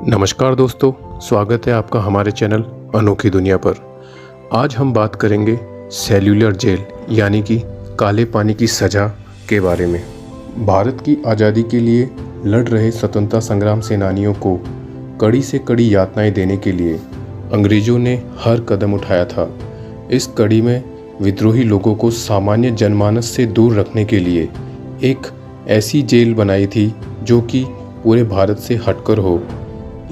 नमस्कार दोस्तों, स्वागत है आपका हमारे चैनल अनोखी दुनिया पर। आज हम बात करेंगे सेल्यूलर जेल यानी कि काले पानी की सज़ा के बारे में। भारत की आज़ादी के लिए लड़ रहे स्वतंत्रता संग्राम सेनानियों को कड़ी से कड़ी यातनाएं देने के लिए अंग्रेज़ों ने हर कदम उठाया था। इस कड़ी में विद्रोही लोगों को सामान्य जनमानस से दूर रखने के लिए एक ऐसी जेल बनाई थी जो कि पूरे भारत से हटकर हो।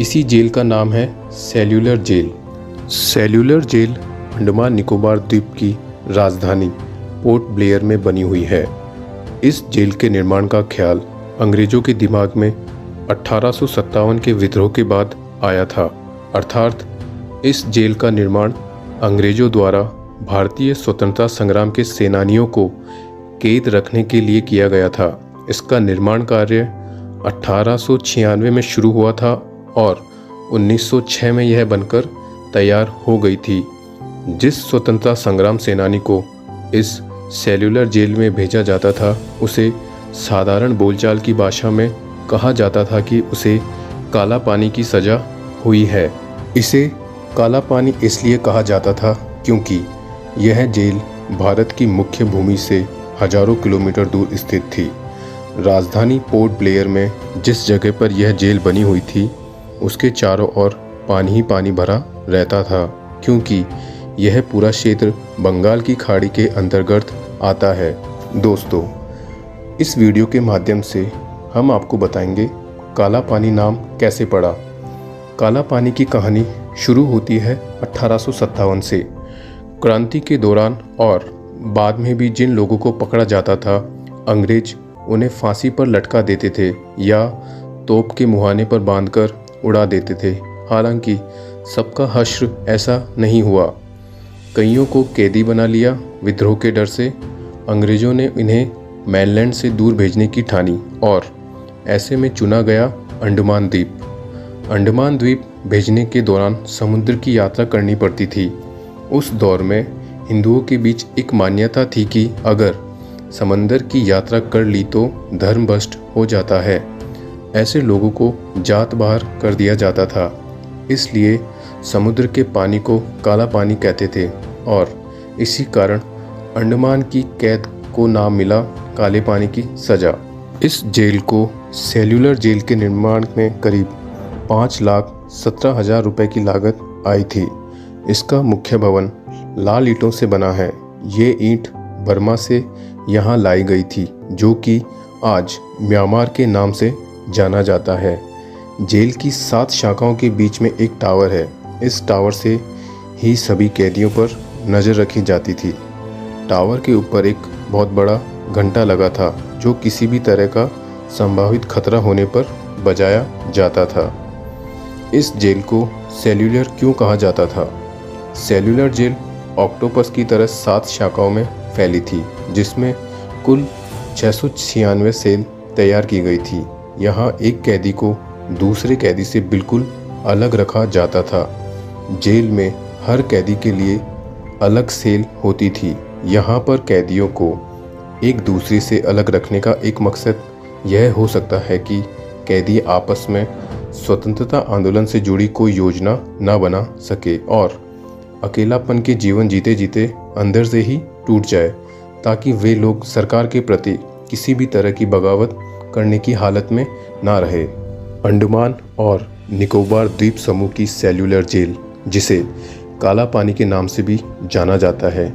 इसी जेल का नाम है cellular jail. Cellular jail Andaman Nicobar द्वीप की राजधानी पोर्ट ब्लेयर में बनी हुई है। इस जेल के निर्माण का ख्याल अंग्रेज़ों के दिमाग में 1857 के विद्रोह के बाद आया था। अर्थात इस जेल का निर्माण अंग्रेज़ों द्वारा भारतीय स्वतंत्रता संग्राम के सेनानियों को कैद रखने के लिए किया गया था। इसका निर्माण कार्य 1896 में शुरू हुआ था और 1906 में यह बनकर तैयार हो गई थी। जिस स्वतंत्रता संग्राम सेनानी को इस सेल्यूलर जेल में भेजा जाता था उसे साधारण बोलचाल की भाषा में कहा जाता था कि उसे काला पानी की सज़ा हुई है। इसे काला पानी इसलिए कहा जाता था क्योंकि यह जेल भारत की मुख्य भूमि से हजारों किलोमीटर दूर स्थित थी। राजधानी पोर्ट ब्लेयर में जिस जगह पर यह जेल बनी हुई थी उसके चारों ओर पानी ही पानी भरा रहता था, क्योंकि यह पूरा क्षेत्र बंगाल की खाड़ी के अंतर्गत आता है। दोस्तों, इस वीडियो के माध्यम से हम आपको बताएंगे काला पानी नाम कैसे पड़ा। काला पानी की कहानी शुरू होती है 1857 से। क्रांति के दौरान और बाद में भी जिन लोगों को पकड़ा जाता था, अंग्रेज उन्हें फांसी पर लटका देते थे या तोप के मुहाने पर बांधकर उड़ा देते थे। हालांकि सबका हश्र ऐसा नहीं हुआ। कईयों को कैदी बना लिया। विद्रोह के डर से अंग्रेज़ों ने इन्हें मेनलैंड से दूर भेजने की ठानी और ऐसे में चुना गया अंडमान द्वीप। अंडमान द्वीप भेजने के दौरान समुद्र की यात्रा करनी पड़ती थी। उस दौर में हिंदुओं के बीच एक मान्यता थी कि अगर समंदर की यात्रा कर ली तो धर्म भ्रष्ट हो जाता है। ऐसे लोगों को जात बाहर कर दिया जाता था। इसलिए समुद्र के पानी को काला पानी कहते थे और इसी कारण अंडमान की कैद को नाम मिला काले पानी की सज़ा। इस जेल को सेल्यूलर जेल के निर्माण में करीब 5,17,000 रुपये की लागत आई थी। इसका मुख्य भवन लाल ईंटों से बना है। ये ईंट बर्मा से यहाँ लाई गई थी, जो कि आज म्यांमार के नाम से जाना जाता है। जेल की 7 शाखाओं के बीच में एक टावर है। इस टावर से ही सभी कैदियों पर नज़र रखी जाती थी। टावर के ऊपर एक बहुत बड़ा घंटा लगा था जो किसी भी तरह का संभावित खतरा होने पर बजाया जाता था। इस जेल को सेल्यूलर क्यों कहा जाता था? सेल्यूलर जेल ऑक्टोपस की तरह 7 शाखाओं में फैली थी, जिसमें कुल 696 सेल तैयार की गई थी। यहाँ एक कैदी को दूसरे कैदी से बिल्कुल अलग रखा जाता था। जेल में हर कैदी के लिए अलग सेल होती थी। यहाँ पर कैदियों को एक दूसरे से अलग रखने का एक मकसद यह हो सकता है कि कैदी आपस में स्वतंत्रता आंदोलन से जुड़ी कोई योजना न बना सके और अकेलापन के जीवन जीते जीते अंदर से ही टूट जाए, ताकि वे लोग सरकार के प्रति किसी भी तरह की बगावत करने की हालत में ना रहे। अंडमान और निकोबार द्वीप समूह की सेल्यूलर जेल, जिसे काला पानी के नाम से भी जाना जाता है।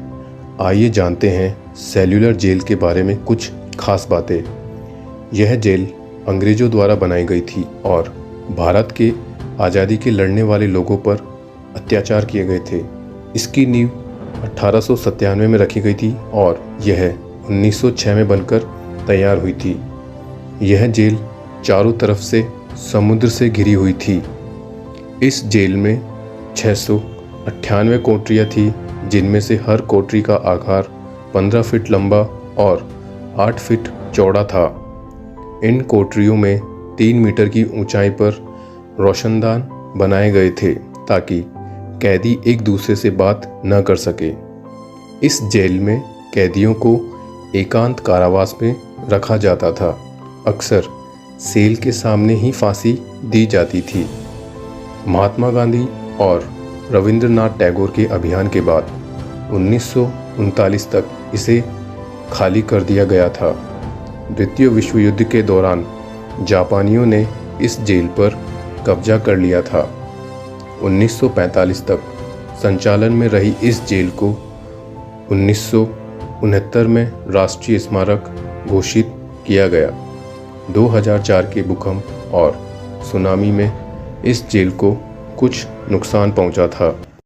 आइए जानते हैं सेल्यूलर जेल के बारे में कुछ खास बातें। यह जेल अंग्रेज़ों द्वारा बनाई गई थी और भारत के आज़ादी के लड़ने वाले लोगों पर अत्याचार किए गए थे। इसकी नींव 1897 में रखी गई थी और यह 1906 में बनकर तैयार हुई थी। यह जेल चारों तरफ से समुद्र से घिरी हुई थी। इस जेल में 698 कोठरियाँ थी, जिनमें से हर कोठरी का आकार 15 फीट लंबा और 8 फीट चौड़ा था। इन कोठरियों में 3 मीटर की ऊंचाई पर रोशनदान बनाए गए थे ताकि कैदी एक दूसरे से बात न कर सके। इस जेल में कैदियों को एकांत कारावास में रखा जाता था। अक्सर सेल के सामने ही फांसी दी जाती थी। महात्मा गांधी और रविंद्रनाथ टैगोर के अभियान के बाद 1939 तक इसे खाली कर दिया गया था। द्वितीय विश्व युद्ध के दौरान जापानियों ने इस जेल पर कब्जा कर लिया था। 1945 तक संचालन में रही इस जेल को 1969 में राष्ट्रीय स्मारक घोषित किया गया। 2004 के भूकंप और सुनामी में इस जेल को कुछ नुकसान पहुंचा था।